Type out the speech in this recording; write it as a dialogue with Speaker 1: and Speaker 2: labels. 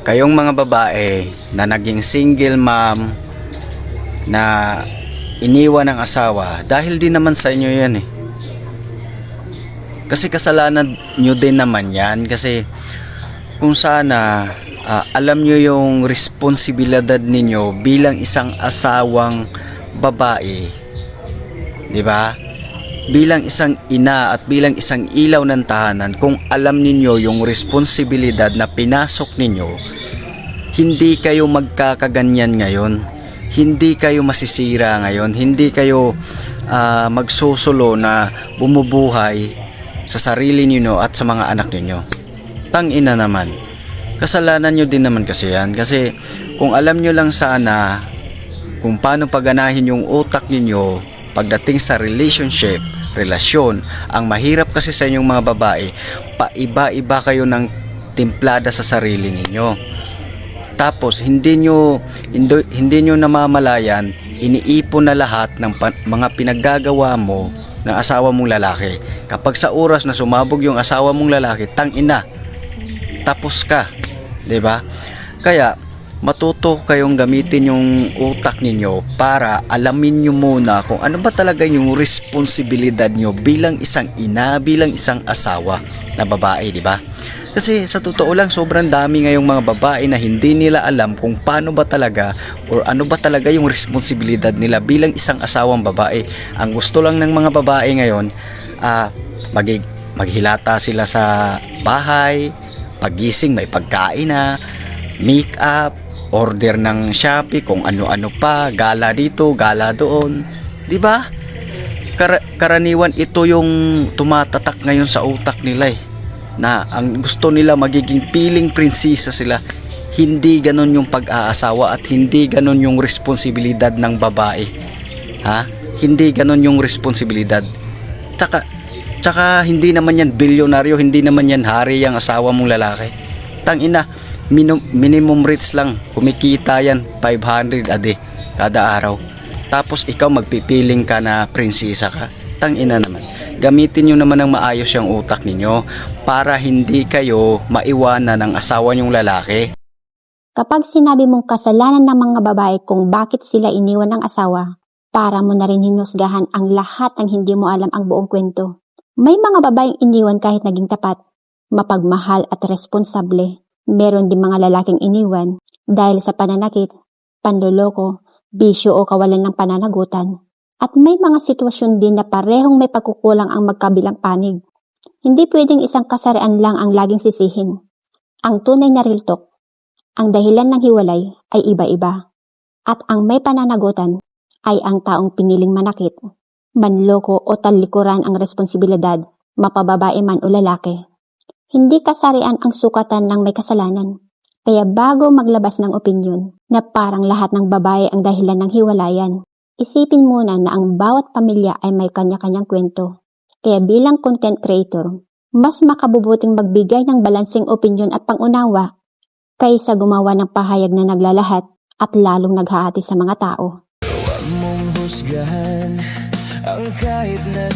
Speaker 1: Kayong mga babae na naging single mom na iniwan ng asawa, dahil din naman sa inyo yan eh. Kasi kasalanan nyo din naman yan. Kasi kung sana alam nyo yung responsibilidad ninyo bilang isang asawang babae, di ba? Bilang isang ina at bilang isang ilaw ng tahanan, kung alam ninyo yung responsibilidad na pinasok ninyo, hindi kayo magkakaganyan ngayon, hindi kayo masisira ngayon, hindi kayo magsusulo na bumubuhay sa sarili niyo at sa mga anak niyo. Tangina naman, kasalanan nyo din naman kasi yan. Kasi kung alam nyo lang sana kung paano paganahin yung utak ninyo pagdating sa relasyon, ang mahirap kasi sa inyong mga babae, paiba-iba kayo ng timplada sa sarili ninyo. Tapos hindi nyo namamalayan, iniipon na lahat ng mga pinaggagawa mo ng asawa mong lalaki. Kapag sa oras na sumabog yung asawa mong lalaki, tangina, tapos ka, 'di ba? Kaya matuto kayong gamitin yung utak ninyo para alamin nyo muna kung ano ba talaga yung responsibilidad nyo bilang isang ina, bilang isang asawa na babae, di ba? Kasi sa totoo lang, sobrang dami ngayong mga babae na hindi nila alam kung paano ba talaga or ano ba talaga yung responsibilidad nila bilang isang asawang babae. Ang gusto lang ng mga babae ngayon, maghilata sila sa bahay, pagising may pagkain na, make up, order ng Shopee, kung ano-ano pa, gala dito, gala doon, 'di ba? Karaniwan ito yung tumatatak ngayon sa utak nila eh, na ang gusto nila magiging piling prinsesa sila. Hindi ganon yung pag-aasawa at hindi ganon yung responsibilidad ng babae. Hindi ganon yung responsibilidad. Tsaka hindi naman yan bilyonaryo, hindi naman yan hari ang asawa mong lalaki. Tangina, minimum rates lang, kumikita yan 500 a day kada araw, tapos ikaw magpipiling ka na prinsesa ka. Tangina naman. Gamitin nyo naman ng maayos yung utak ninyo para hindi kayo maiwanan ng asawa nyong lalaki.
Speaker 2: Kapag sinabi mong kasalanan ng mga babae kung bakit sila iniwan ng asawa, para mo na rin hinusgahan ang lahat ng hindi mo alam ang buong kwento. May mga babaeng iniwan kahit naging tapat, mapagmahal at responsable. Meron din mga lalaking iniwan dahil sa pananakit, panloloko, bisyo o kawalan ng pananagutan. At may mga sitwasyon din na parehong may pagkukulang ang magkabilang panig. Hindi pwedeng isang kasarian lang ang laging sisihin. Ang tunay na real talk, ang dahilan ng hiwalay ay iba-iba. At ang may pananagutan ay ang taong piniling manakit, manloko o talikuran ang responsibilidad, mapababae man o lalaki. Hindi kasarian ang sukatan ng may kasalanan. Kaya bago maglabas ng opinyon na parang lahat ng babae ang dahilan ng hiwalayan, isipin muna na ang bawat pamilya ay may kanya-kanyang kwento. Kaya bilang content creator, mas makabubuting magbigay ng balansing opinyon at pangunawa kaysa gumawa ng pahayag na naglalahat at lalong naghahati sa mga tao.
Speaker 3: Huwag mong husgahan ang kahit na